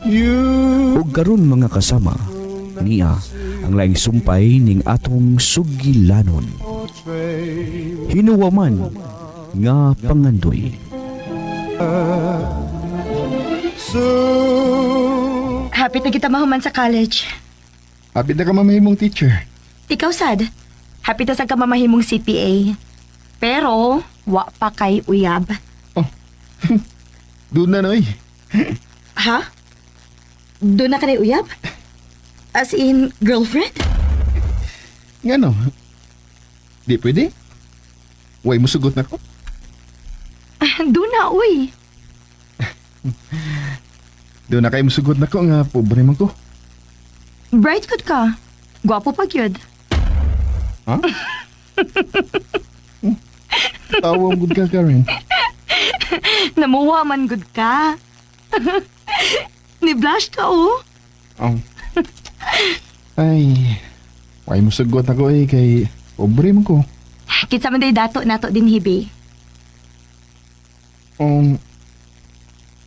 Ug karon mga kasama, niya ang laing sumpay ning atong sugilanon. Hinuwaman nga pangandoy. Hapit na kita mahuman sa college. Hapit na ka mamahimong teacher. Ikaw, Sad. Hapit na sa ka mamahimong CPA. Pero, wa pa kay uyab. Doon na noy. Ha? Doon na ka na uyab? As in, girlfriend? Nga no? Di pwede? Way mo sugot na ko? Doon na, uy. Doon na kayo mo sugot na ko nga pobre man ko. Bright good ka. Gwapo pa gyud. Ha? Tawa mo good ka, Karen. Namuwa man good ka. Ni-blush ka, oh. Oh. Ay, way mo sugot na ko kay pobre man ko. Kitsa man day dato nato din, hibi.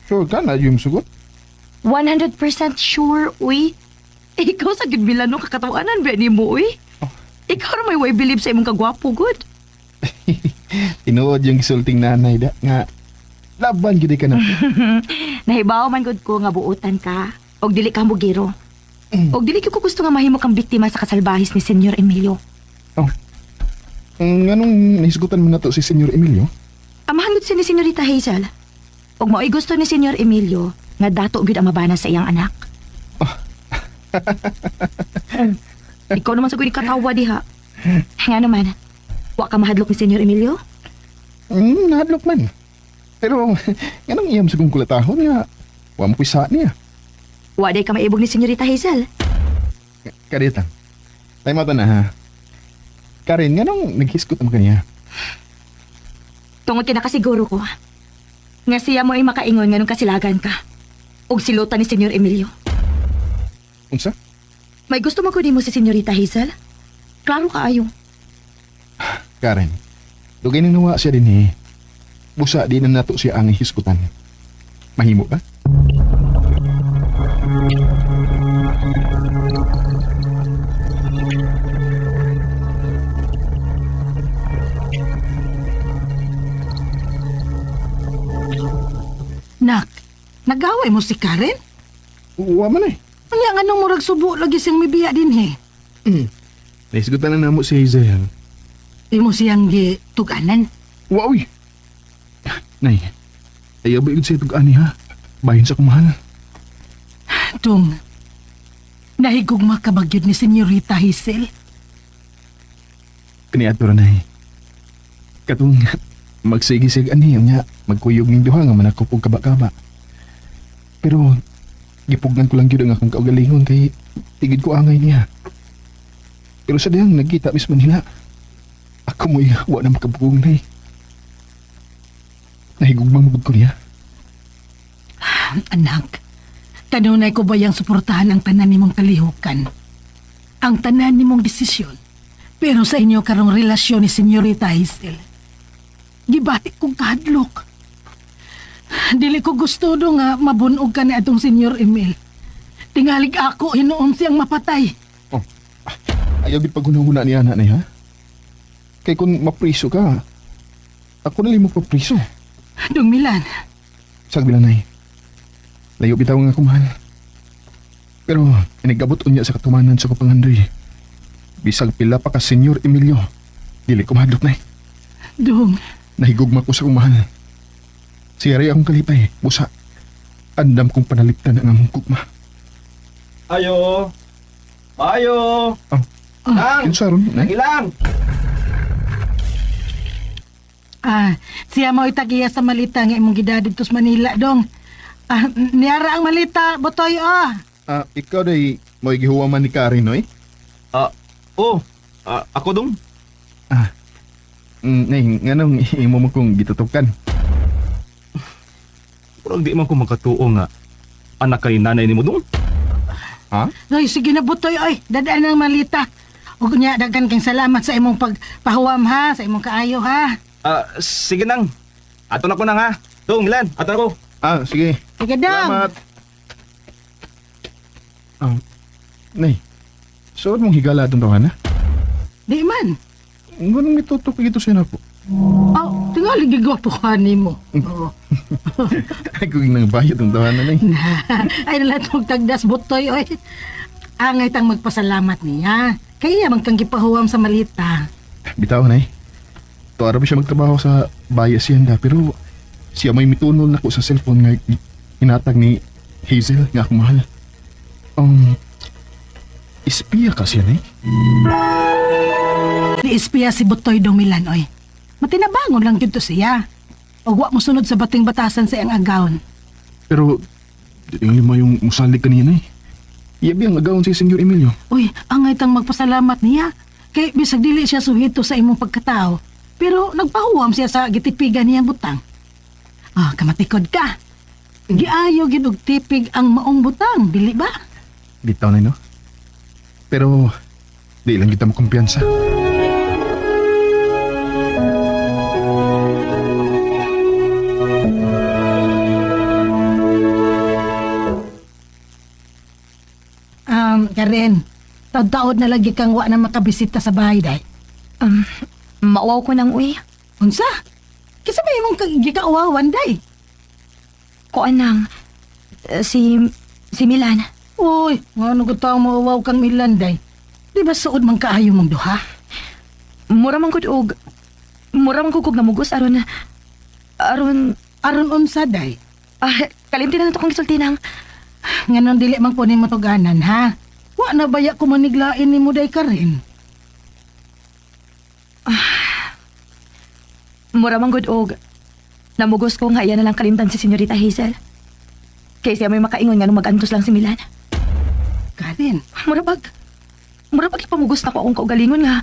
Sure ka na yung sugot? 100% sure, uy. Ikaw sa gudbilan no kakatawanan ba ni mo, uy? Ikaw na may way believe sa imong kagwapo, good. Tinuod yung gisulting nanay da nga laban gid ka na. Nahibaw man gud ko nga buutan ka. Og dili ka mugiro. Og dili ko gusto nga mahimo kang biktima sa kasalbahis ni Senyor Emilio. Nganong nahisgutan mo na to si Senyor Emilio? Amahan gud si ni Senyorita Hazel. Og mao'y gusto ni Senyor Emilio nga dato gud ang mabana sa iyang anak. Ikaw naman sa gud katawa diha. Nga naman. Wa ka mahadlok ni Senyor Emilio? Nahadlok man. Pero nganong iyam sa kong kulatahon nga wa mo pisa niya. Wa day ka maibog ni Senyorita Hazel. Kaditang. Tayo mo na ha. Karen, nganong naghiskot naman kaniya? Tungod kinakasiguro ko nga siya mo ay makaingon nga nung kasilagan ka. Og silutan ni Senyor Emilio. Unsa? May gusto mo ko mo si Senyorita Hazel? Klaro ka ayo. Karen, dugay nang nawa siya din Busa di na nato siya ang hiskutan. Mahimo ka? Nak, nag-away mo si Karen? Wa man Anya nga nung murag subo lagi siyang mibiya din Nahisgutan na namo si Hazel. Di mo siyang tuganan. Wa uy. Nay, ayaw ba yun siya tug-ani ha? Bahin sa kumahal. Tung, nahigugma ka bagyod ni Senyorita Hazel. Kaniadto ra nay. Katong magsigisig ani nya magkuyog ning duha nga manakop og kaba-kaba. Pero gipugnan ko lang gyud ang akong kaugalingon kay tigid ko angay niya. Pero sa dihang nagkita mismo nila. Ako mo'y wa na makabugong nay. Nahigugmang mugod ko niya. Anak, kanunay ko ba yung suportahan ang tanan nimong kalihukan? Ang tanan nimong desisyon. Pero sa inyo karong relasyon ni Senyorita Hazel, gibatik kong kahadlok. Dili ko gusto do nga mabunog ka ni atong Senyor Emil. Tingalig ako hinuon siyang mapatay. Ayaw di pagunahuna niya na ha? Kay kung mapriso ka, ako na mo papriso. Dong Milan, Sagbilan nay. Layo bitaw nga kumahal. Pero inigabot unya sa katumanan sa kapangandoy. Bisag pila pa ka Senyor Emilio. Dili ko mahadlok nay. Dong, Nahigugma ko sa kumahal. Siya rin akong kalipay, busa. Andam kong panaliptan ang among kugma. Ayo! Ayo! Lang! Kinsa ron, nay? Ilang! siya mo itagiya sa malita nga imong gidadid tos Manila, dong. Niyara ang malita, Botoy, Ikaw day mo'y gihuwaman ni Karen, noy? Ako dong. Nay, nganong imo mo kong gitutukan? Pero di man ko magkatuo nga. Anak kay nanay ni mo dong. Ha? Ay, sige na, Botoy, dadaan ang malita. Ug nya daghan kang salamat sa imong pagpahuwam ha, sa imong kaayo ha. Sige nang. Ato na ko nang ha. Dong, Milan, ato na ko. Sige. Sige, dong. Salamat. Nay, suod mong higala itong tawanan? Di man. Ngunong itutok ito siya na po. Oh, tingali gigwapo ka ni mo. Oh. Ay, kung nang bayad ang tawanan ay. Ay nalat mong tagdas butoy, oy. Angay tang magpasalamat niya. Kaya man kang gipahuwam sa malita. Bitaw na Tuara ba siya magtrabaho sa bayas siyanda pero siya may mitunol na ko sa cellphone nga inatag ni Hazel nga ako mahal. Ispiya ka siya Ni-espiya si Butoy Domilan, oy. Matinabangon lang dito siya. O wa mo sunod sa bating batasan sa iyang agawon. Pero yung lima yung musalig kanina Iyabi ang agawon si Senyor Emilio. Uy, angay tang magpasalamat niya. Kay bisag dili siya suhito sa imong pagkatao. Pero nagpahuwam siya sa gitipigan niyang butang. Kamatikod ka. Giayo gid og tipig ang maong butang, dili ba? Bitaw na no? Pero di lang kita makumpiyansa. Karen, taod-taod na lagi kang wa na makabisita sa bahay, day. Mauwaw ko nang uy. Unsa? Kisa ba imong gikauwawan, day? Ko anang, si Milan. Uy, nga nung taong mauwaw kang Milan, day. Di ba suod man kaayo mong duha? Mura man kog namugos aron Aron unsa, day? kalimti na nato kong gisultinang. Nga nung dili man kunin mo tuganan, ha? Wa na baya ko maniglain ni mo, day, Karen. Mura man gud og namugos ko nga iya na lang kalimtan si Senyorita Hazel. Kay siya may makaingon nga nung magantos lang si Milan. Karen, Mura pag ipamugos na ko akong kaugalingon nga.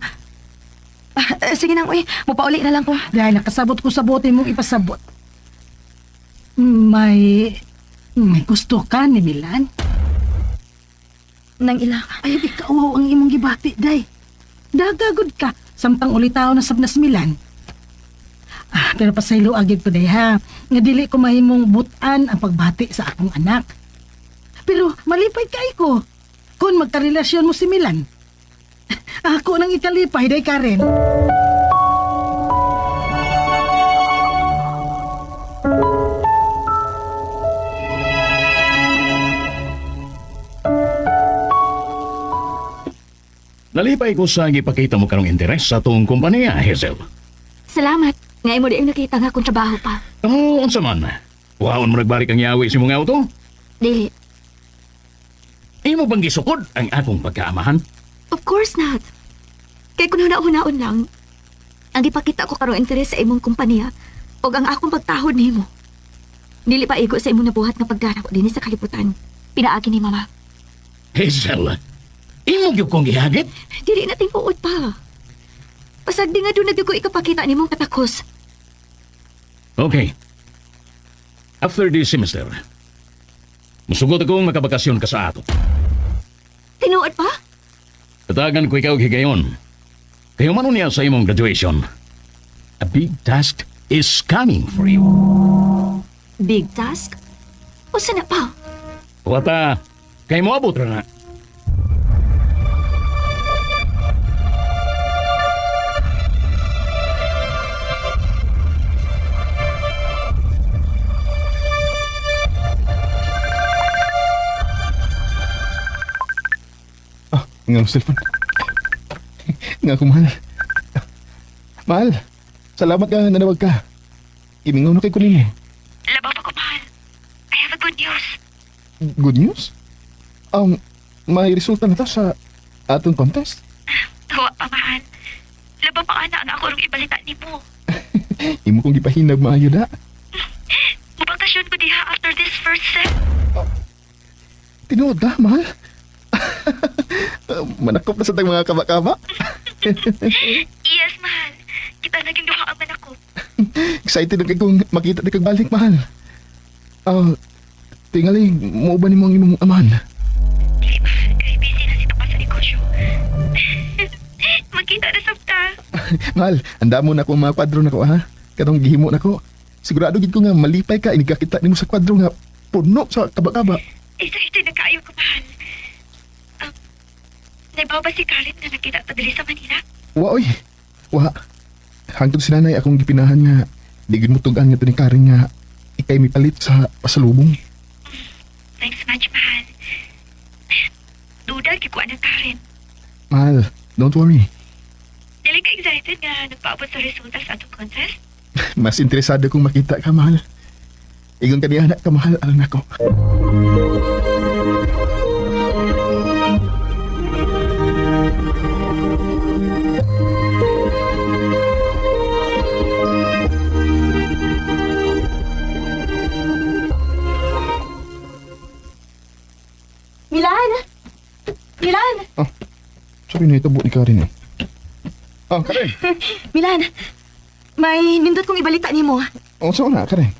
Sige nang uy, mupauli na lang ko. dahil nakasabot ko sa bote mong ipasabot. May gusto ka ni Milan? Nang ilang. Ay, di ka uwaw ang imong gibati, day. Dagagod ka, samtang ulitaw na sabnas Milan. Pero pasaylo agad ko, day, ha? Nga dili ko mahimong butan ang pagbati sa akong anak. Pero malipay kay ko. Kung magkarelasyon mo si Milan. Ako nang ikalipay, day, Karen. Nalipay ko sa gipakita mo karong interes sa atong kompanya, Hazel. Salamat. Ngayon mo di nakita nga akong trabaho pa. Unsa man? Waon mo nagbalik ang yawi si mong auto? Dili. Imo bang gisukod ang akong pagkaamahan? Of course not. Kay kung hunaon lang, ang ipakita ko karong interes sa imong kumpanya o ang akong pagtahod nimo. Dili pa igo sa imong nabuhat nga pagdana ko din sa kalibutan. Pinaagi ni Mama. Hazel, imo gyud kong gihagit? Dili na tinuod pa. Pasag di nga doon na ko ikapakita nimong katakos. Okay. After this semester, musugod akong makabakasyon ka sa ato. Tinuod pa? Katagan ko ikaw og higayon. Kayo man niya sa imong graduation. A big task is coming for you. Big task? O sana pa? Wata, kay mo abot ra na. Nga cellphone. Nga ako mahal. Mahal, salamat ka na nanawag ka. Imingaw na kay kunin mo. Labaw pa ko, mahal. I have a good news. Good news? May resulta na ta sa atong contest. Tuwa pa, mahal. Labaw pa ana ang ako rong ibalita ni mo. Imo kong gipahinag maayo da. Mabagtasyon ko diha after this first set. Tinuod da, mahal. Manakop na sa tang mga kaba-kaba. Yes, mahal. Kita naging duha ang manakop. Excited na kay kong makita na kag balik, mahal. Tingali, mo ba ni mo ang imong amahan? Dili, mahal. Kaya busy na si Papa sa negosyo. Magkita na sabta. Mahal, anda mo na akong mga kwadro na ko, ha? Katong gihimo na ko. Sigurado gid ko nga malipay ka, inigakita nimo sa kwadro nga puno sa kaba-kaba. Excited na kaayo ko, mahal. Naibaw ba si Karen na nakita ta diri sa Manila? Wa, oy. Wa. Hangtod si nanay akong gipinahan nga, di gid mo tugan nga to ni Karen nga, ikay mipalit sa pasalubong. Thanks much, mahal. Duda, kikuha na Karen. Mahal, don't worry. Dili ka excited nga nagpaabot sa resulta sa atong contest? Mas interesado kong makita ka, mahal. Igon ka di anak ka, mahal, alam ako. Milan! Milan! Sabi na ito, ni Karen eh. Karen. Milan! May nindot kong ibalita ni mo. Saan na, Karen?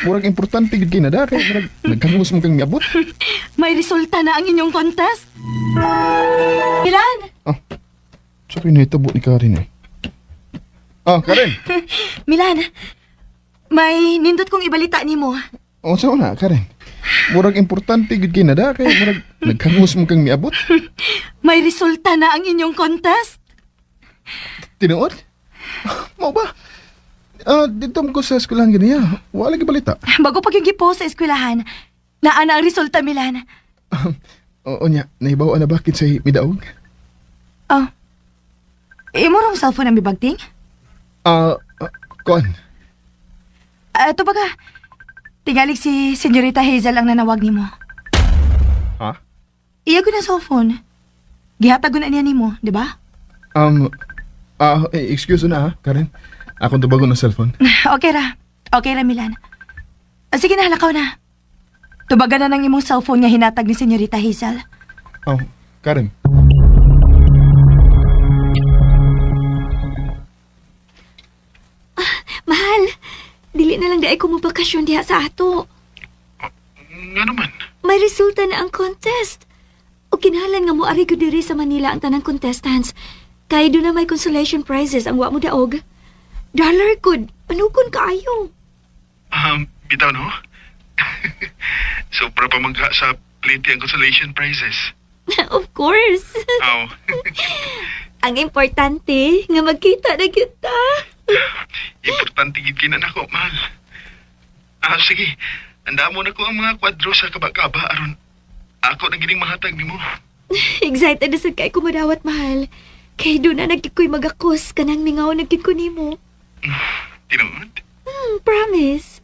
Murag importante gid kay na da, kaya murag nagkangos mo kang niabot. May resulta na ang inyong contest. Milan! Sabi na ito, ni Karen eh. Karen. Milan! May nindot kong ibalita ni mo. Saan na, Karen? Murag importante gid kay na da, kaya murag nagkangos mo kang niabot. May resulta na ang inyong contest. Tinuod? Mau ba? Dito mo ko sa eskwelahan ganiya. Wala gibalita. Bago pag yung gipost sa eskwelahan, naana ang resulta, Milan. Oo niya, nahibaw na bakit sa midaog? Imo rong cellphone ang mibagting? Kuan. Ito baga, tingalig si Senyorita Hazel ang nanawag ni mo. Ha? Iya ko na cellphone. Gihatag ko na niya ni mo, di ba? Excuse na ha, Karen. Akong tubago ng cellphone. Okay ra, Milan. Sige na, halakaw na. Tubagan na ng imong cellphone nga hinatag ni Senyorita Hazel. Karen. Mahal, dili na lang daay ko mo bakasyon diha sa ato. Nga naman. May resulta na ang contest. O kinahanglan nga mo ari ko diri sa Manila ang tanang contestants. Kay doon na may consolation prizes ang wa mo daog. Dollar good. Panukon kaayo. Bitaw no? Sobra pa magha sa plenty ang consolation prizes. Of course. Ang importante nga magkita na kita. Importante gid kinan ako, mahal. Sige. Anda mo na ko ang mga kwadro sa kaba-kaba aron ako na gining mahatag nimo. Excited na sad kay ko madawat, mahal. Kay doon na nagkikoy magakos kanang mingaw nagkiko nimo. Tinuod? Promise.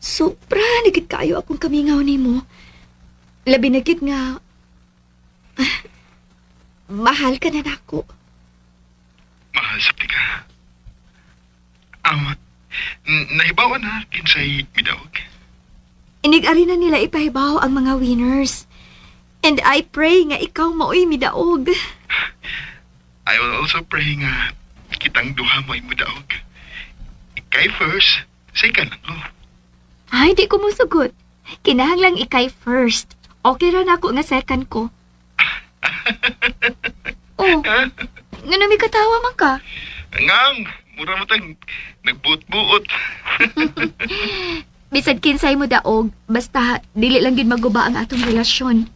Sobra nagkit kayo akong kamingaw nimo. Labi nagkit nga mahal ka na nako. Mahal sa ka. Nahibawan na kinsay midawag. Inig-ari na nila ipahibaw ang mga winners. And I pray nga ikaw maoy midaog. I will also pray nga kitang duha mo'y mudaog. Ikay first, second ako. Ay, di ko musugot. Kinahanglang ikay first. Okay ra na ako nga second ko. Oh, nga nami katawa man ka. Ngang, mura mo tang nagbuot-buot. Bisag kinsay mo daog, basta dili lang gid maguba ang atong relasyon.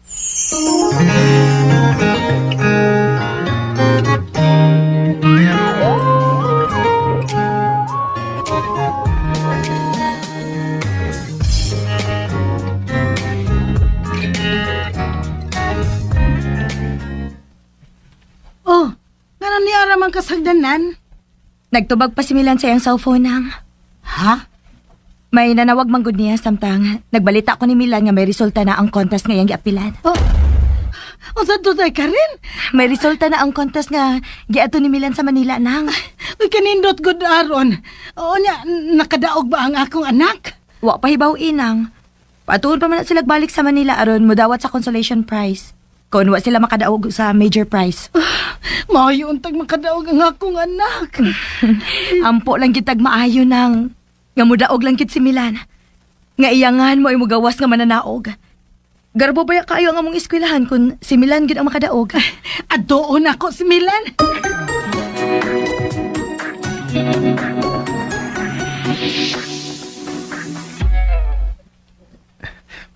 Oh, nga ni ara man kasagdanan. Nagtubag pa si Milan sa iyang cellphone nang. Ha? May nanawag manggod niya samtang nagbalita ko ni Milan nga may resulta na ang contest nga iyang giapilan. O sa tutay ka rin? May resulta na ang contest nga giato ni Milan sa Manila nang. Uy, kanindot good aron. O niya, nakadaog ba ang akong anak? Wa pa hibaw inang. Patuon pa man na sila balik sa Manila aron mudawat sa consolation prize. Kung wa sila makadaog sa major prize. Maayo untag makadaog ang akong anak. Ampo lang kitag maayo nang. Nga mudaog lang kit si Milan. Nga iyangan mo ay mugawas nga mananaog. Garbo ba kayo ang among eskwelahan kung si Milan gid ang makadaog? Adoon ako si Milan.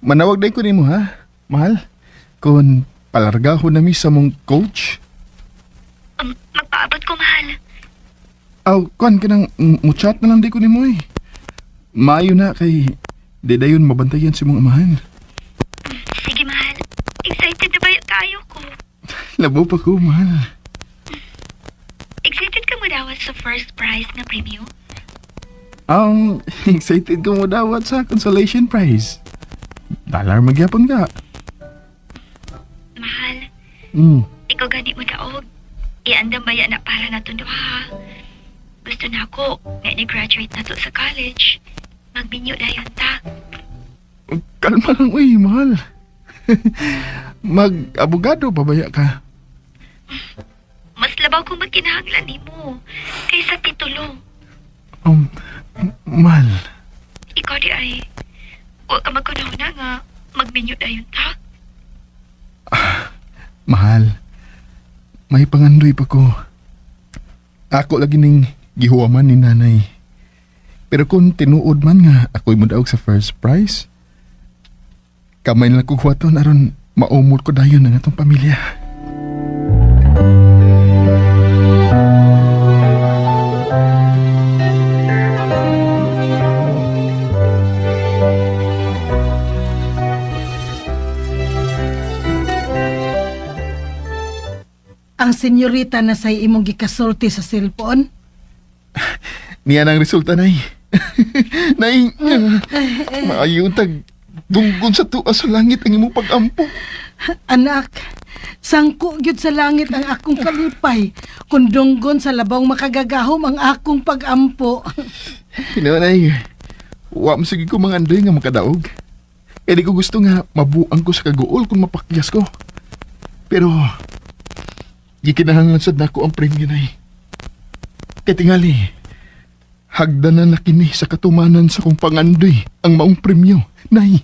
Manawag day ko nimo ha, mahal. Kung palargahon na mi sa mong coach. Magpaabot ko, mahal. Aw, kuan ka nang muchat na lang di ko ni mo eh. Maayo na kay di dayon mabantayan si mong amahan. Sige, mahal. Excited na ba kayo ko? Labo pa ko, mahal. Excited ka mo dawat sa first prize na premyo? Excited ko mo dawat sa consolation prize. Dollar magyapon ka. Mahal, ikaw gani mo daog. Iandam baya na para na tundo ha. Gusto na ako nga ni-graduate na to sa college. Magbinyo dayon ta. Kalma lang, uy, mahal. Mag-abogado pa baya ka? Mas labaw kung magkinahanglan ni mo kaysa titulo. Mahal. Ikaw di ay, huwag ka magkunahuna nga magbinyo dayon ta. Mahal. May pangandoy pa ko. Ako lagi ning gihuwaman ni nanay. Pero kung tinuod man nga ako'y mudaog sa first prize, kamay na lang kong huwaton aron maumol ko dayon ng atong pamilya. Ang senyorita na say imong gikasulti sa cellphone? Niyan ang resulta, nay. Nay, maayon tag dunggon sa tuas sa langit ang imong pag-ampo. Anak, sangko gyud sa langit ang akong kalipay. Kung dunggon sa labawng makagagahom ang akong pag-ampo. Nay, wa mo sige ko mga andoy nga makadaog. E di ko gusto nga mabuang ko sa kaguol kung mapakyas ko. Pero, gikinahanglan sad nako ang premyo, nay. Kaya tingali, hagdanan na kini sa katumanan sa kong pangandoy ang maong premyo, nay.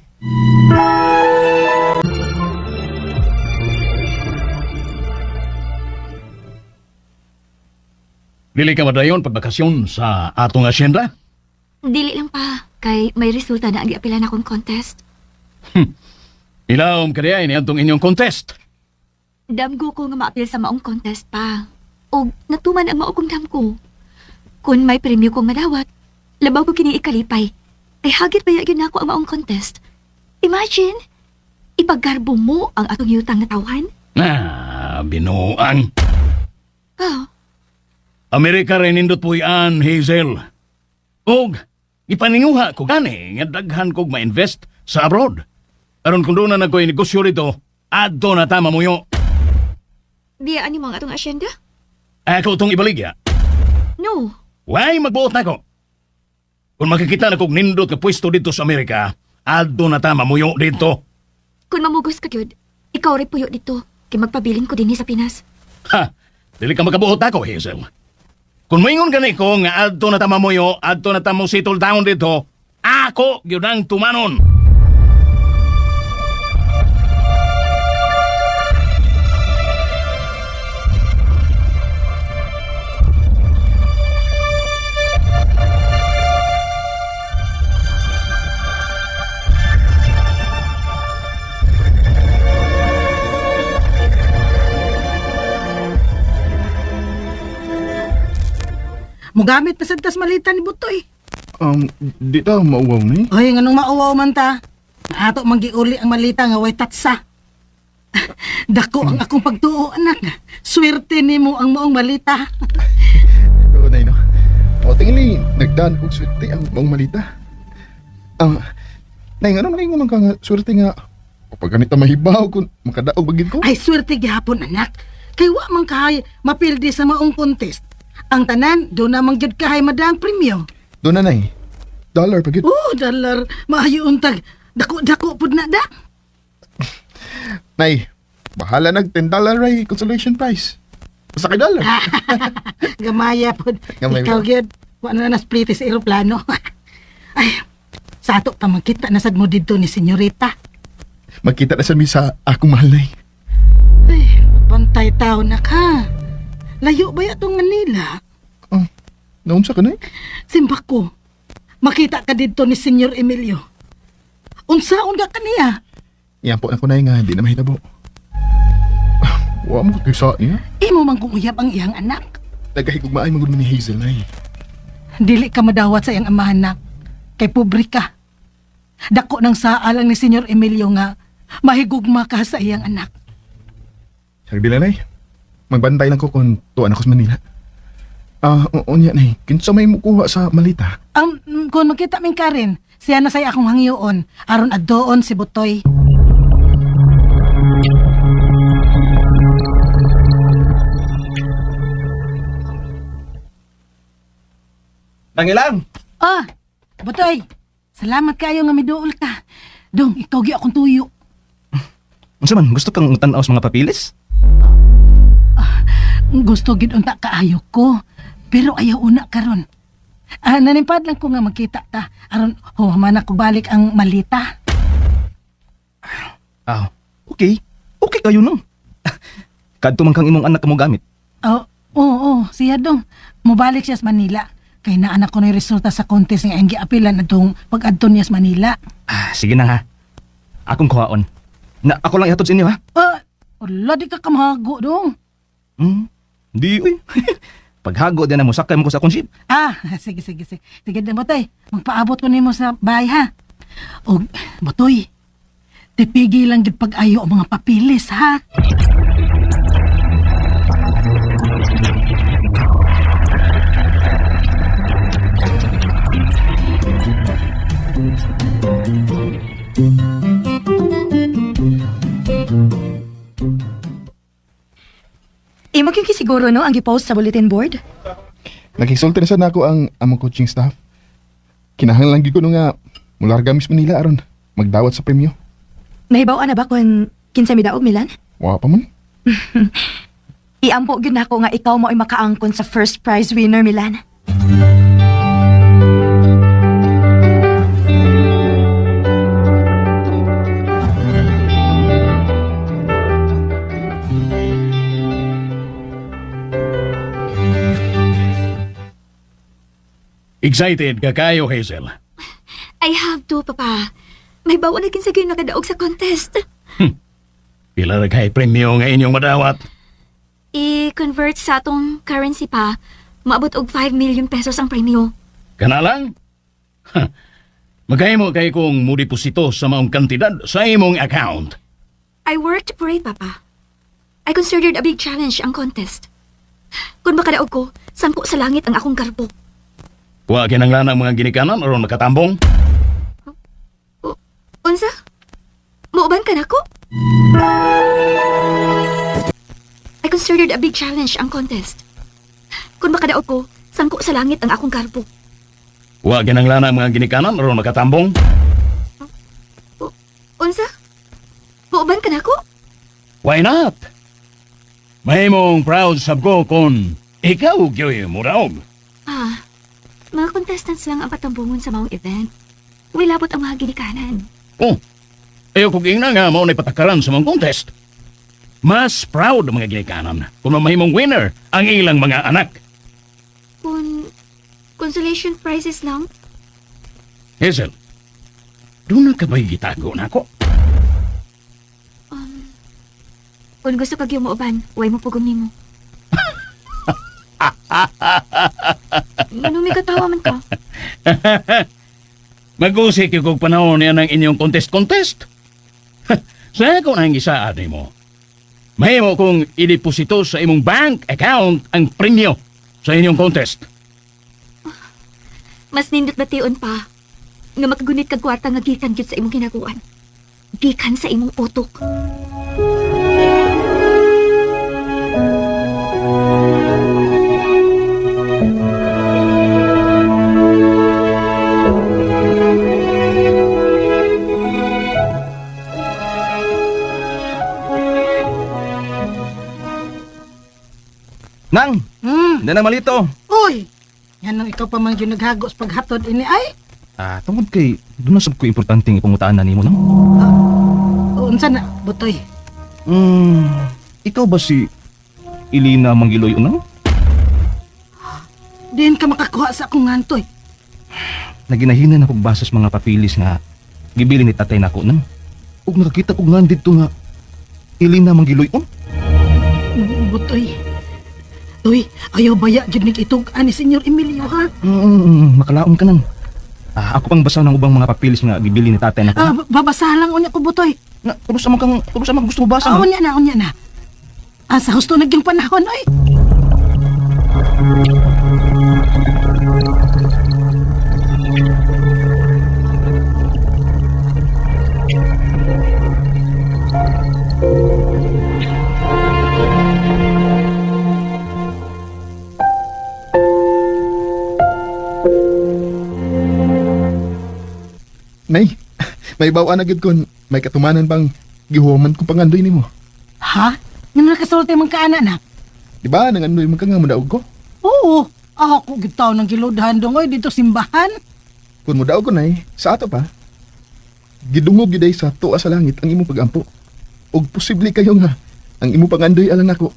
Dili ka madayon pagbakasyon sa atong asyenda? Dili lang pa, kay may resulta na ang giapilan akong contest. Ilawom ka diay ni atong inyong contest. Damgo ko nga maapil sa maong contest pa. O natuman ang maugong damgo. Kung may premyo kong madawat, labaw ko kini ikalipay. Ay hagit ba yun ako ang maong contest? Imagine, ipaggarbo mo ang atong yutang na tawhan? Binuang. Oh, Amerika rin nindot po yan, Hazel. Og, ipaninguha ko gani nga daghan kog ma-invest sa abroad. Aron kung doon na nagko'y negosyo rito, adto na tama mo yo. diyan ni mga atong asyenda? Ako itong ibaligya. No. Why magbuot na ko? Kung makikita na kog nindot ka pwesto dito sa Amerika, adto na tama mo yo dito. Kung mamugos ka gyud, ikaw rin puyo dito. Kay magpabilin ko din sa Pinas. Ha! Dili ka makabuot ako, Hazel. Kung maingon gani ko nga adto na tama mo yo, adto na tamo settle down dito, ako gyud ang tumanon. Mugamit pa sa tas malita ni Butoy. Di ta mauwaw, nay. Oy, nganong mauwaw man ta? Ato manggiuli ang malita nga way tatsa. Dako ang akong pagtuo, anak. Swerte nimo ang maong malita. Oo, nay, no. O, tingin nagdaan kong swerte ang maong malita. Nay, ano na yung mga swerte nga kapag ganito mahibaw kung makadaog bagid ko? Ay, swerte gihapon, anak. Kay wa man kahay mapildi sa maong contest. Ang tanan, doon namang jud kahay madang premyo. Doon na, nay. Dollar bagid. Dalar. Maayo untag. Dako-dako pud na da. Nay, bahala nag $10 ay consolation prize. Basta kay dollar. Gamaya pud. Gamay Ikaw po. gyud. Wa na naspliti sa eroplano. Ay, sa ato pa magkita na sad mo dito ni senyorita. Magkita na sa misa akong mahal, nay. Ay, bantay tao na ka. Layo ba itong Manila? Naunsa ka, nay? Simba ko. Makita ka dito ni Senyor Emilio. Unsaon ka kaniya? Iyan po na ko, nay, nga di na mahitabo. Wa mo kisa niya. Imo man kung uyab ang iyang anak. Nagahigugmaay magud man ni Hazel nay. Dili ka madawat sa iyang amahan nak. Kay pobre ka. Dako ng saalang ni Senyor Emilio nga mahigugma ka sa iyang anak. Sabi lang nay. Magbantay lang ko kung tuan ako sa Manila. Unya nay, kinsa may mukuha sa malita? Kung makita min Karen, siya na say akong hangyoon aron addoon si Butoy. Nangilang! Ah, Butoy, salamat kayo nga miduol ka. Dong, ikaw gi akong tuyo. Unsa man, gusto kang tanaw sa mga papilis? Gusto gid unta kaayo ko, pero ayaw una karon. Nanimpad lang ko nga magkita ta aron human ako balik ang malita. Okay. Okay kayo no. Kadto man kang imong anak mo gamit. Oo, siya dong. Mubalik siya sa Manila. Kay naanak ko na yung resulta sa contest nga ang giapilan atong pag-adto niya sa Manila. Sige na ha. Akong kuhaon. Na ako lang ihatod sa inyo ha. Wala di ka kamahago dong. Di uy. Paghago din na mo, sakay mo ko sa akong ship. Sige. Sige din, Botoy. Magpaabot ko nimo sa bahay, ha? O, Botoy, tipigi lang gid pag-ayo ang mga papilis, ha? Imo gyud siguro no ang gipost sa bulletin board? Nakisulti na sana ako ang among coaching staff. Kinahanglan gyud ko no nga mularga mismo nila aron magdawat sa premyo. Nahibaw-an na ba kung kinsa mi daog Milan? Wa pa man. Iampo gyud nako nga ikaw mo ay makaangkon sa first prize winner Milan. Excited ka kayo, Hazel? I have to, Papa. May bawa na kinsagay nakadaog sa contest. Pila na kay premyo nga inyong madawat? I-convert sa atong currency pa, maabot og 5 million pesos ang premyo. Kana lang? Magkahimo kay kung mudeposito sa maong kantidad sa imong account. I worked for it, Papa. I considered a big challenge ang contest. Kung makadaog ko, sampo sa langit ang akong garbo. Wa kinanglan ang mga ginikanan aron makatambong? Unsa? Muuban ka na ko? I considered a big challenge ang contest. Kung makadaog ko, sampo sa langit ang akong garbo. Wa kinanglan ang mga ginikanan aron makatambong? Unsa? Muuban ka na ko? Why not? Mahimong proud sab ko kung ikaw gyoy muraog. Mga contestants lang ang patambungon sa maong event. Wilabot ang mga ginikanan. Ayaw kong ingna nga mo na patakaran sa mga contest. Mas proud ang mga ginikanan kung mamahimong winner ang ilang mga anak. Kung consolation prizes lang, Hazel, doon na ka ba'y gitago na ako? kung gusto kag yung muuban, way mo pugong nimo. Ano may katawa man ka? Mag-usik yung kong panahon niya ng inyong contest. Sa ako na ang isaad mo. Mahimo kong ideposito sa imong bank account ang premyo sa inyong contest. Mas nindot bation pa. Nga makagunit kag kwarta nga gikan gyud sa imong ginaguan. Gikan sa imong utok. Nang! Nanang malito! Uy! Yan ang ikaw pa man yung naghagos paghatod ini ay. Tungod kay, doon na sab ko importanteng ipangutaan na nimo, nang? Unsa na, Butoy? Ikaw ba si Ilina Manggiloy unang? Diin ka makakuha sa akong ngantoy. Naginahinan ako basa sa mga papilis nga gibili ni tatay nako nang. Ug nakakita ko nga dito nga Ilina Manggiloy Butoy. Uy, ayaw baya dyan itog ani Senyor Emilio, ha? Makalaom ka nang. Ako pang basa ng ubang mga papilis nga bibili ni tatay na ko. Babasahan lang unya ko, Butoy. Kuno sa mga gusto mo basa. Unya na. Sa husto naging panahon, oy. Nay, may bawaan na gid kon may katumanan bang gihuman ko pangandoy nimo. Ha? Nga nakasulti mong kaana na? Di ba nangandoy man ka nga mudaog ko? Oo. Ako gitaw ng kilodhan dong, oy, dito simbahan. Kung mudaog ko nay, sa ato pa. Gidungog gyud ay sa tuwa sa langit ang imong pagampo. Og posible kayo nga ang imong pangandoy alang nako.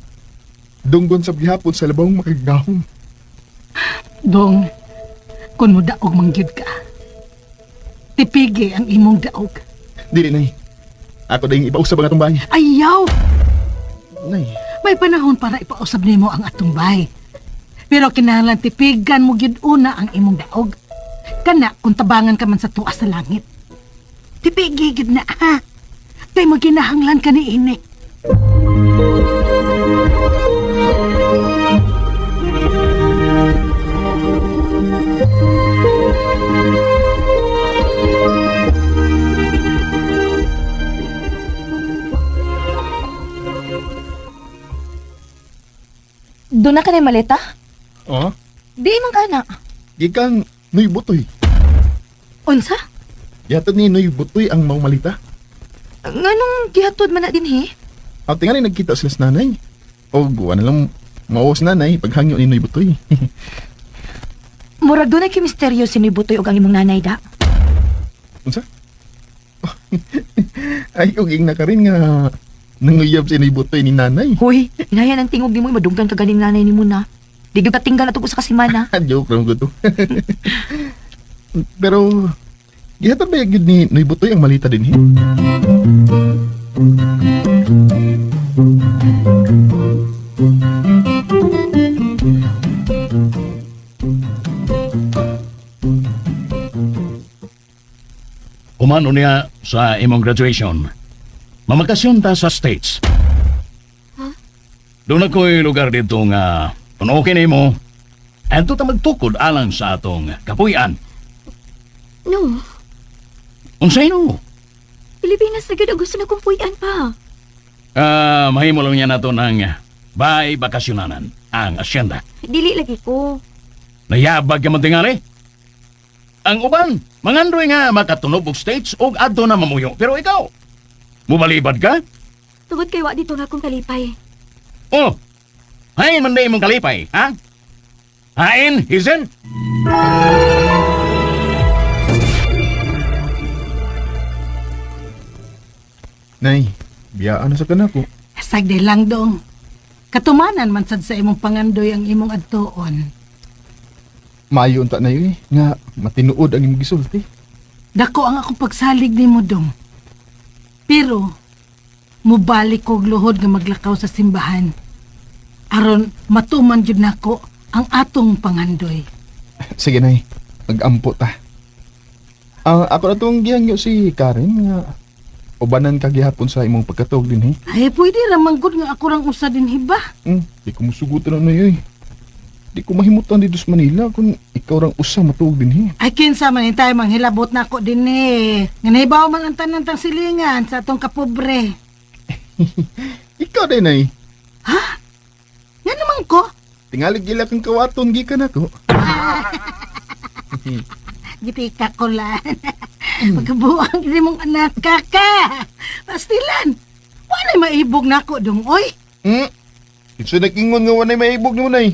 Dunggon sa gihapon sa labawong makagahom. Dong, kung mo daog mangyud ka, tipigi ang imong daog. Dili nay. Ako dayong ipausab ang atong bahay. Ayaw! Nay, May panahon para ipausab nimo ang atong bay. Pero kinahanglan tipigan mo gyud una ang imong daog. Kana kung tabangan ka man sa tuwa sa langit. Tipigi gyud na, ha? Kay maginahanglan ka ni ini. Doon na ka na yung maleta? oh, Di man ka na. gikan Noy Butoy. Unsa? Yatod ni Noy Butoy ang mga malita. Nganong gihatod man na din, he? At tingnan nagkita sila sa nanay. O buwan na lang mawas nanay paghangyo ni Noy Butoy. Murag doon na kimisteryo si Nibutoy o ang imong nanay da. Unsa? Ay, uging na ka rin nga nanguyab si Noy Butoy ni nanay. Hoy, inayan ang tingog ni mo, madunggan ka ganing nanay ni mo na. Di ka tinggal na sa kasimana. Joke lang ko to. Pero, gihatod ba yun ni Noy Butoy ang malita din? Umano niya sa imong graduation. Mamakasyon ta sa States. Doon ako'y lugar dito nga punukin mo. Anto ta magtukod alang sa atong kapuyan. No, Unsay no? Pilipinas na gid ang gusto na kumpuyan pa. Mahimo lang niya nato ng bay bakasyonanan ang asyenda. Dili lagi ko. Nayabag ka man tingali. Ang uban, mangandoy nga makatunog og States o adto na mamuyo. Pero ikaw, mubalibad ka? Tungod kay wa dito nga akong kalipay. Oh, hain man na imong kalipay, ha? Hain, Hazel? Nay, biyaan na sa kanako. Sagdi lang dong. Katumanan man sad sa imong pangandoy ang imong adtuon. Maayo unta na yun nga matinuod ang imong gisulti. Dako ang akong pagsalig nimo dong. Pero mubalik kog luhod nga maglakaw sa simbahan. Aron matuman jud nako ang atong pangandoy. Sige nay, mag-ampo ta. Ako na itong gihangyo si Karen nga ubanan ka gihapon sa imong pagkatog din Ay pwede ra manggod nga ako rang usa din hiba. Di ko musugutan na yun. Di ko mahimutan dito sa Manila kung ikaw rang usa matuog din Ay kinsa man hintay manghilabot nako din Nga nahibaw man ang tanan tang silingan sa atong kapobre. Ikaw din ay. Nga naman ko. Tingalig gila kang kawaton gikan ako. Gitika ko lang. Pagkabuang ini mong anak kaka. Pastilan. Walay maibog nako dong oy. Isa nagingon nga wanay maibog ni mo nay.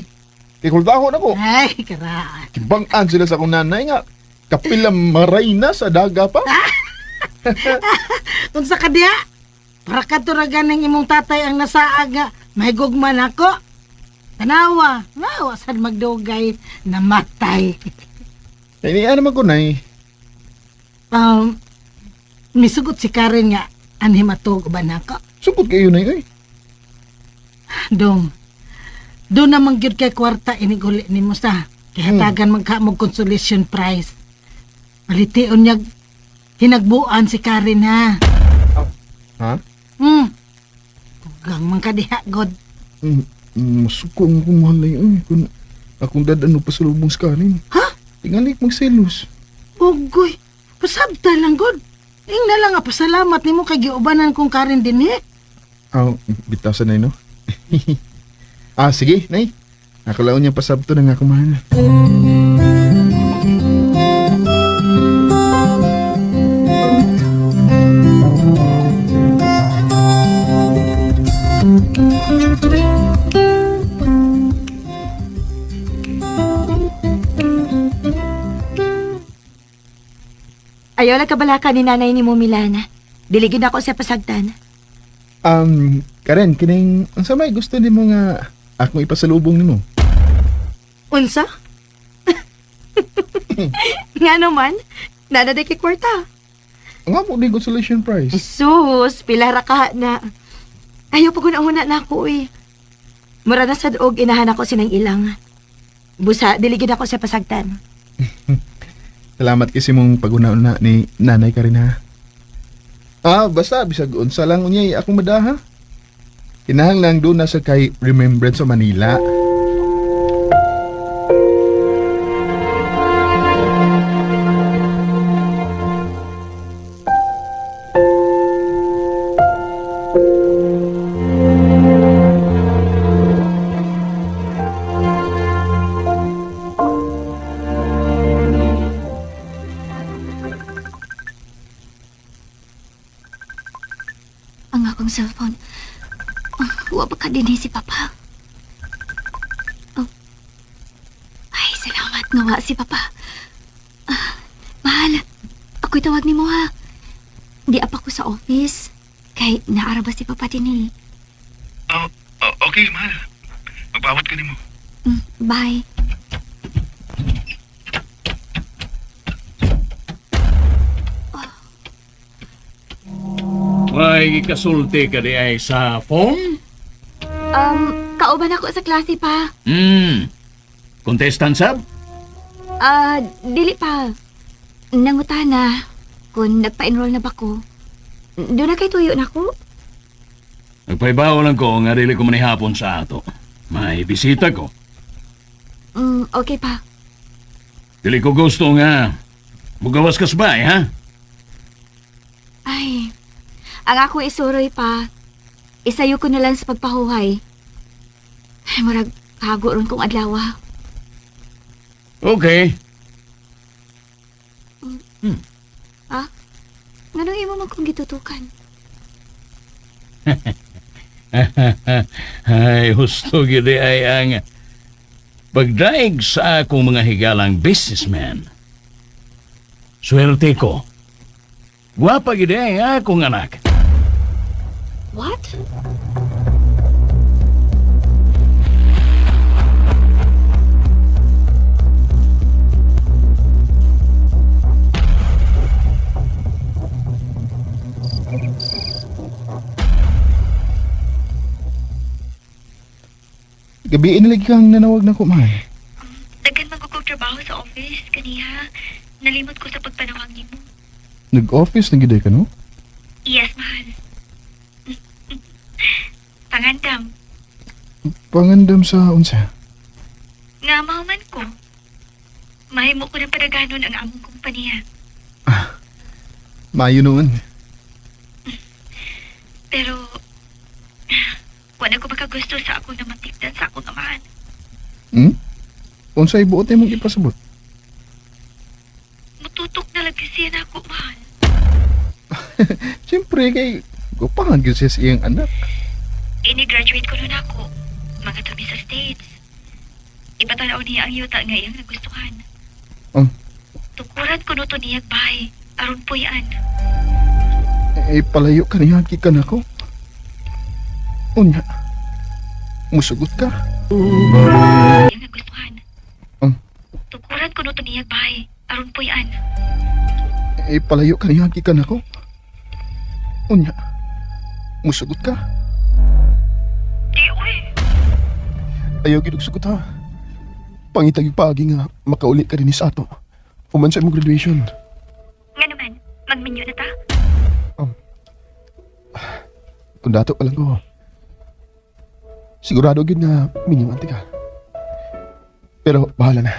Kay kultaho na ko. Ay, karaan. Kibang-an sila sa akong nanay nga. Kapilang maray na sa daga pa. Kung sa kadya, para katuragan ng imong tatay ang nasaag nga, may gugman ako. Tanawa, nawa sad magdugay, namatay. Ay, niya naman ko nay. Misugot si Karen nga, anhimatog ba nako? Sukot kayo nay. Dong, doon naman gyud kay kwarta iniguli ni mo sa. Kihatagan magkamog consolation prize. Palitiun niya hinagbuan si Karen ha. Ha? Tugang man ka diha, God. Masukong kung mahal na yun. Kung akong dadano pa sa lubong sa kanin. Ha? Tingalik magselos. Ugoy, pasabta lang, God. Ing na lang nga pasalamat ni mo kay giubanan kong Karen din eh. Bitasan na yun, no? Sige, nay. Ako lang niya pasabto na nga kumahan. Ayaw lang kabalaka ni nanay ni mo, Milana. Diligid ako sa pasagtan. Karen, kining, ang samay gusto ni mo nga akong ipasalubong ni mo. Unsa? Nga naman, nanaday kay kwarta. Ang nga po di consolation prize. Sus, pilara ka na. Ayaw pa guna-una na ako eh. Mura na sa doog, inahan ako sinang ilang. Busa, diligid ako sa pasagtan. Salamat kasi mong pag-una-una ni nanay ka rin ha. Basta, bisag unsa lang unyay akong madaha. Kinahang lang doon na sa kay Remembrance sa Manila. Ang akong cellphone. Wa ba ka din si Papa? Ay, salamat nga wa si Papa. Mahal, ako'y tawag ni mo ha. Di apa ko sa office. Kay naaraba si Papa din eh. Okay, mahal. Magpabot ka ni mo. Bye. May kasulti ka di ay sa phone? Kauban ako sa klase pa. Contestant sab? Dili pa. Nangutana kung nagpa-enroll na ba ko. Doon na kay tuyo na ko. Nagpaibaw lang ko nga dili ko manihapon sa ato. May bisita ko. Okay pa. Dili ko gusto nga mugawas ka sa bahay, ha? Ay, ang ako isuroy pa. Isayo ko na lang sa pagpahuhay. Ay, murag kago ron kong adlaw. Okay. Nganong imo man kong gitutukan? Ay, husto gidi ay ang pagdaig sa akong mga higalang businessman. Swerte ko. Gwapa gidi ay akong anak. What? Gabi lagi kang nanawag na ko, mahal. Daghan magugog trabaho sa office kaniya. Nalimot ko sa pagpanawag nimo. Nag-office na giday ka, no? Yes, mahal. Pangandam. Pangandam sa unsa. Nga mahuman ko. Mahimo ko na padaganon ang among kumpanya. Mayo noon. Pero, wala ko makagusto sa akong namatigdan sa akong amahan. Unsay buot ay mong ipasabot? Mututok na lagi siya na ako, mahal. Siyempre, kay gupangan gyud siya sa iyang anak. Ini-graduate ko nun ako. Mga tabi sa States. Ipatanaw niya ang yuta nga iyang nagustuhan. Tukuran ko no to niyag bahay. Aron po yan. Palayo ka niya, kikan ako. Unya, musugot ka. Iyang nagustuhan. Tukuran ko no to niyag bahay. Aron po yan. Palayo ka niya, kikan ako. Unya, musugot ka. Di, uy. ayaw ginugsugot ha. Pangitag pagi nga makauli ka rin sa ato. Human sa imong graduation. Nga naman, magminyo na ta. Kung dato pa lang ko. Sigurado gid na minyamante ka. Pero bahala na.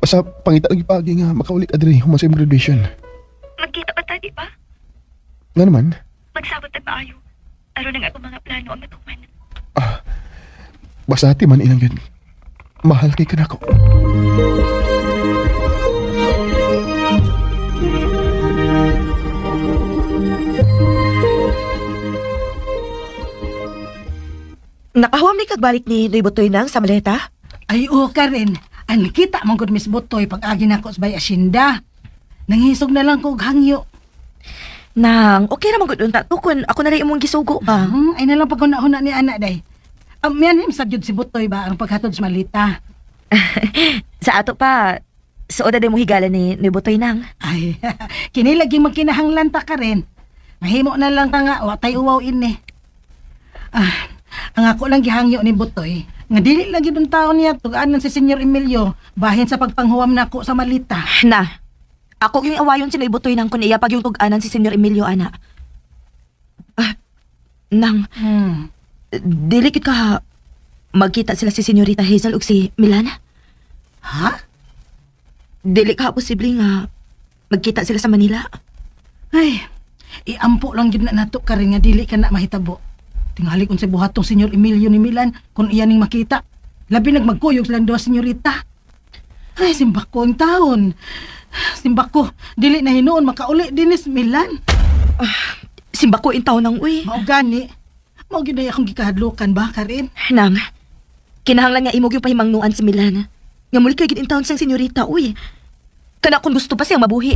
Basta pangita lagi pagi nga makauli ka diri human sa imong graduation. Magkita pa tayo, ba? Nga naman. Magsabot na maayo. Aron ang ako mga plano ang matuman. Basta hati man ilang yun. Mahal kay ka na ako. Nakahuam ni kagbalik ni Noy Butoy nang sa maleta? Ay, o Karen. Ang kita mong good Miss Butoy pag agi na ko sa bay asyenda. Nanghisog na lang ko og hangyo. Nang, okay naman gud unta to kung ako na rin imong gisugo ba? Ay na lang pagkunahuna ni anak day. Miyanim sa jud si Butoy ba ang paghatod sa malita. Sa ato pa, suod na mo higala ni Noy Butoy nang. Ay, kini lagi magkinahanglan ta Karen. Mahimo na lang ta nga watay uwaw ini. Ang ako lang gihangyo ni Butoy, nga dili lagi dun taon niya tugaan si Senyor Emilio bahin sa pagpanghuwam nako sa malita. Na, ako yung awayon si Noy Butoy nang kun iya pag yung tug-anan si Senyor Emilio ana. Nang, dili kit ka magkita sila si Senyorita Hazel ug si Milana. Ha? Dili ka posible nga magkita sila sa Manila. Ay, iampo lang gid na nato Karen nga dili ka na mahitabo. Tingali kung sa buhatong Senyor Emilio ni Milan kung iya ning makita. Labi nagmagkuyog silang duwa senyorita. Ay, simbako ang taon. Simbako, dili na hinuon makauli dinis Milan. Simbako in taon nang uy. Mao gani. Mao gyud ay akong gikahadlukan ba Karen? Nang, kinahanglan nga imog yung pahimangnuan si Milana. Nga muli kay gid in taon sang senyorita uy. Kana kung gusto pa siyang mabuhi.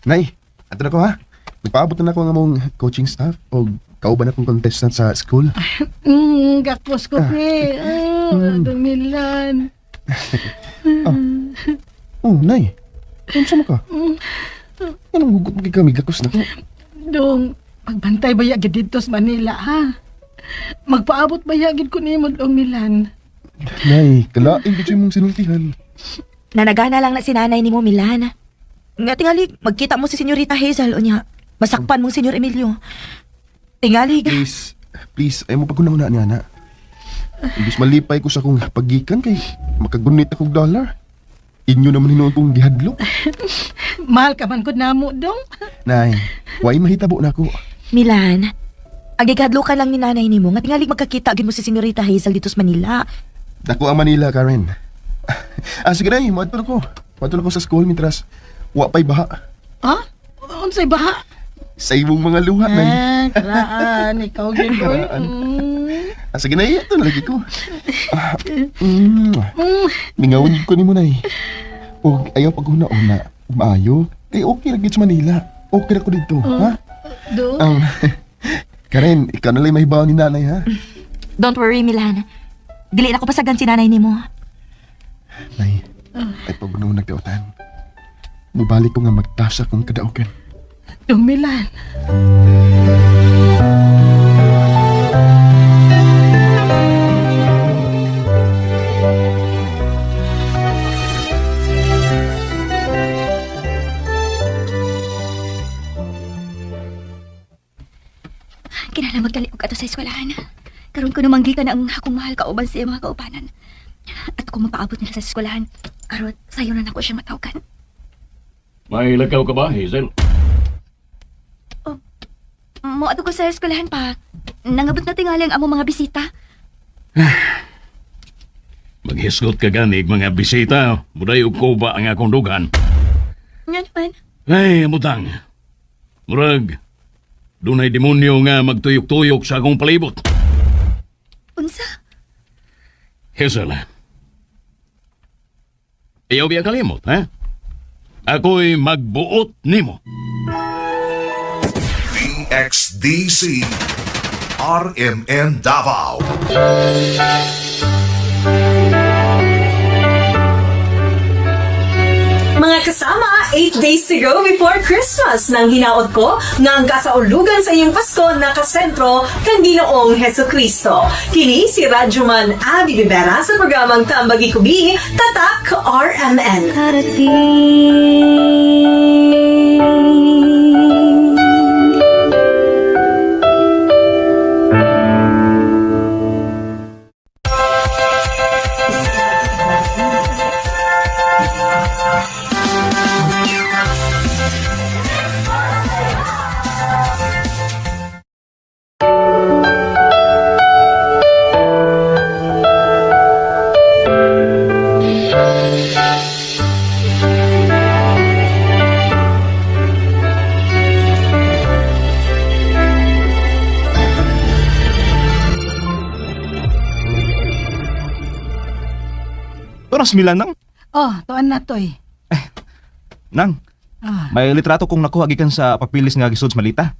Nay, ato na ko ha. Nagpaabot na ako ng among coaching staff o kauban akong contestant sa school. Gakos ko ni. Milan. Nay. Ano sama ka? Anong hugot mo kami gakos na ko? Dong, pagbantay ba yagid dito sa Manila, ha? Magpaabot ba yagid ko nimo dong Milan? Nay, kalaing ko mong sinultihan. Nanagana lang na si nanay ni mo Milana. Nga tingali, magkita mo si Senyorita Hazel o niya. Masakpan mong Senyor Emilio. Tingali ka. Please, ayaw mo pagkunahuna niya na. Ibig malipay ko sa akong paggikan kay makagunit akong dollar. Inyo naman hinuon kong gihadlok. Mahal ka man ko namo dong. Nay, why mahitabo na ako? Milan, ang gikadlukan lang ni nanay ni mo. Nga tingali magkakita agad mo si Senyorita Hazel dito sa Manila. Dako ang Manila, Karen. Sige na, maadto na ko. Maadto na ko sa school, mitras. Wa pa'y baha. Ha? Unsay baha? Sa imong mga luha, Nay. Karaan, ikaw yun, boy. Sige na, ito na lagi ko. Mingawin ko ni mo, Nay. O, ayaw paghuna-una. Maayo. Eh, okay lagi sa Manila. Okay na ko dito, ha? Do? Karen, ikaw na lang mahibaw ni nanay, ha? Don't worry, Milan. Dili na ko pasagan si nanay ni mo. Nay, ay pag nung nagdaotan. Mubalik ko nga magtasa kong kadaugan. Dong Milan. Kinala magdali og ato sa eskwelahan. Karon ko namanggi ka na ang akong mahal kauban sa iyang mga kaupanan. At kung mapaabot nila sa eskwelahan, aron sayo na nako siya matawgan. May lakaw ka ba, Hazel? Mo ato ko sa eskwelahan pa. Nangabot na tingali ang among mga bisita. Maghisgot ka ganig mga bisita. Muday og ko ba ang akong dugan? Nga naman. Ay, amutang. Murag, dunay demonyo nga magtuyok-tuyok sa akong palibot. Unsa? Hazel, ayaw biya kalimot, ha? Ako'y magbuot nimo. DXDC RMN Davao. Mga kasama, 8 days to go before Christmas nang hinaot ko nga ang kasaulugan sa iyong Pasko nakasentro kang Ginoong Heso Kristo. Kini si Radyoman Abby Rivera sa programang Tambagi Kubi, Tatak RMN. Oras Milan nang. Oh, tuan na toy. Nang, Ah, may litrato kong nakuha gikan sa papilis nga gisod sa malita.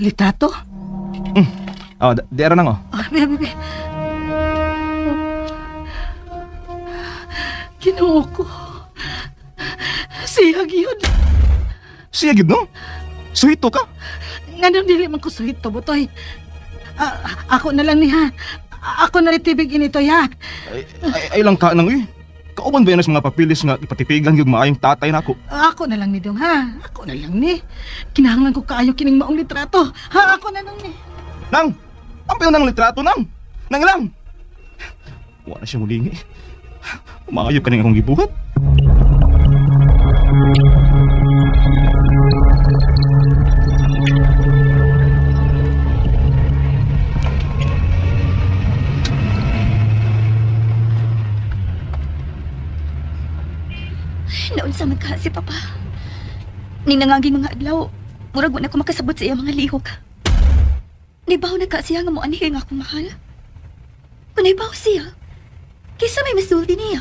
litrato? Oh, di ara nang oh. Ah, bebe. Ginoo ko. Siya gyud. Siya gid no? Suhito ka? Nganong dili man ko suhito botoy. Ako na lang ni ha. Ako na ritibig inito ha. Ay lang ka nang eh. Kauban ba yan sa mga papilis nga ipatipigan yung maayong tatay nako? Ako na lang ni dong ha. Ako na lang ni. Kinahanglan ko kaayo kining maong litrato. Ha, ako na lang ni. Nang! Ampil nang litrato nang! Nang lang! Wala siya mulingi. Umakayop ka na akong gibuhat. Naon sa magka si Papa. Ning nangaging mga adlaw, murag wala ko makasabot sa iya mga lihok. Nibaw na ka siya nga mo anihin nga akong mahal. Kung nibaw siya, kaysa may masulti niya.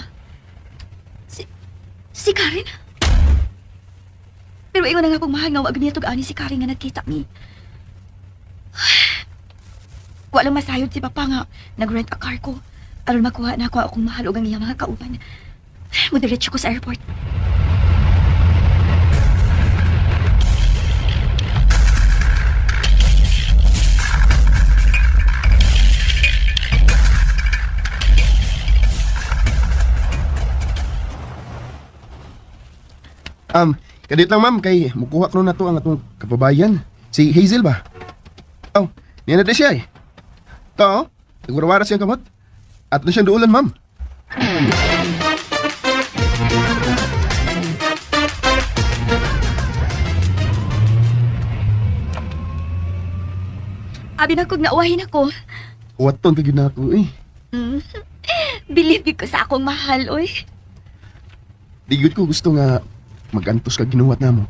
Si Karen? Pero ingon na nga akong mahal nga wag niya tug-ani si Karen nga nagkita mi. Walang masayod si Papa nga nag-rent a car ko aron makuha na ako akong mahal ug ang iya mga kauban. Mudiretso ko sa airport. Kadit lang ma'am, kay mukuha ko na to ang atong kababayan. Si Hazel ba? Oh, niya na siya eh. To, nagwarawara siyang kamot. At na siyang duulan ma'am. Abi na kog nauwahin ako. Waton ka na ako eh. Believe ko sa akong mahal, oy. Digod ko gusto nga magantos ka ginuwat na mo.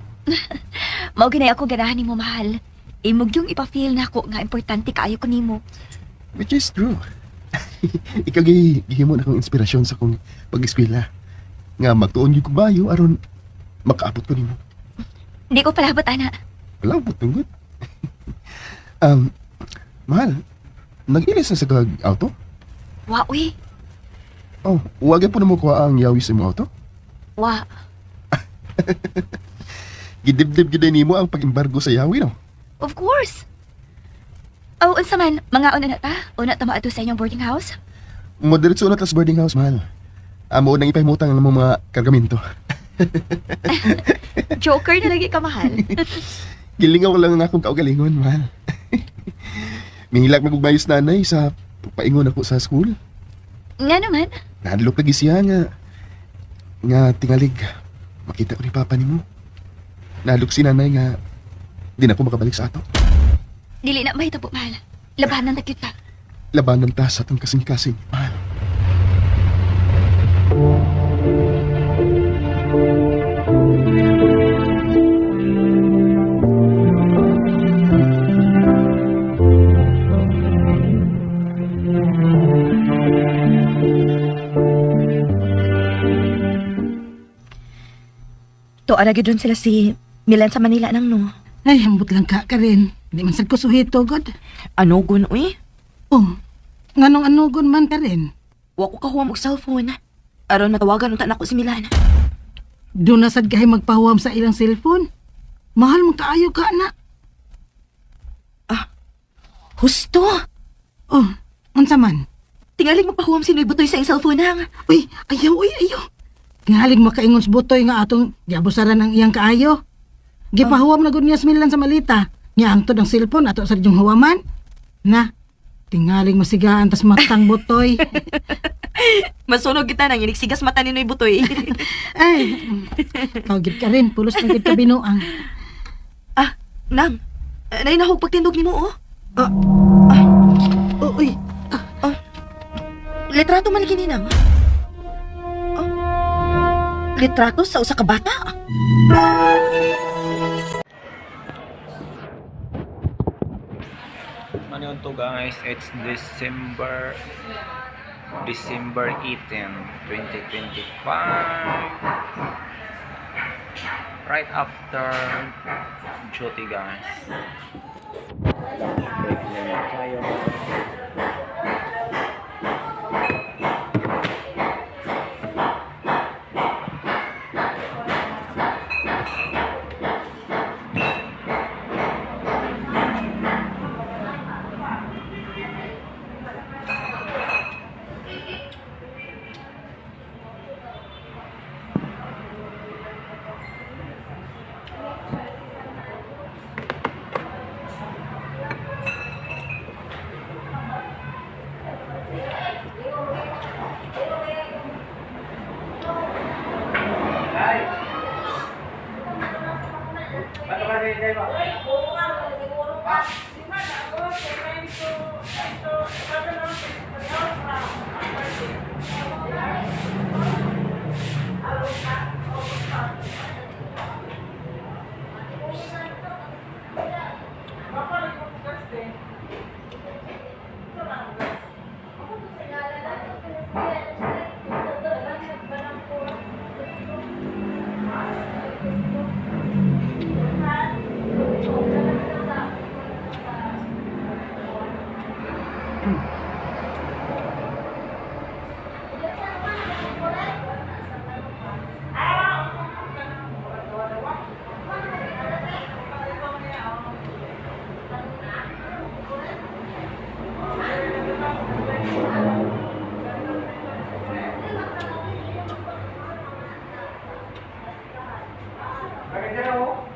Mao ginay ako ganahan nimo mahal. Imog yung ipa-feel na ako nga importante kaayo ko nimo. Which is true. Ikaw gihimo na akong inspirasyon sa akong pag-eskwela. Nga magtuon yung kubayo aron makaabot ko nimo. Hindi ko palabot, ana. Wala po tunggot. Mahal, nag-ilis na sa kag-auto? Wa, uy. Oh, wag po na mo kuha ang yawi sa imong auto? Wa. Gidibdib gid nimo ang pag-embargo sa yawi, no? Of course. Oh, unsa man, mga una na ta? Una ta maato sa inyong boarding house? Moderate na tas boarding house, mahal. Amo nang ipahimutang ang mga kargamento. Joker na lagi ka, mahal. Gilingaw lang na akong kaugalingon, mahal. Mihilak magugmayos nanay sa paingon ako sa school. Nga naman. Nahadlok lagi siya nga tingalig. Makita ko ni papa nimo. Nahadlok si nanay nga di na ako makabalik sa ato. Dili na mahitabo, mahal. Labanan na kita. Labanan ta sa atong kasing-kasing, mahal. Tuara gyud sila si Milan sa Manila nang no. Ay, hambot lang ka rin. Hindi man sad ko suhito, God. Ano gun uy? Oh, nganong anugon man ka rin. Wa ko kahuam og cellphone. Aron matawagan unta nako si Milan. Doon na sad kahay magpahuwam sa ilang cellphone. Mahal mong kaayo ka na. Husto! Oh, unsa man? Tingaling magpahuwam si Noy Butoy sa iyong cellphone hang. Uy, ayaw. Tingalig makaingon sa butoy nga atong giabusaran ang iyang kaayo. Gipahuwam na gud niya Smilan sa malita. Nya angtod ang cellphone ato sa dinyong huwaman. Na, tingaling masigaan tas matang butoy. Masunog kita nang inigsigas mata ni Noy Butoy. Ay, kawgid ka rin. Pulos na gid ka binuang. Nang, nainahog pagtindog ni mo, oh. Uy, Litrato man kini nang. Litrato sa usa ka bata? Ano yun to guys? It's December 18, 2025. Right after duty guys. Break lang tayo. Maganda na, oh.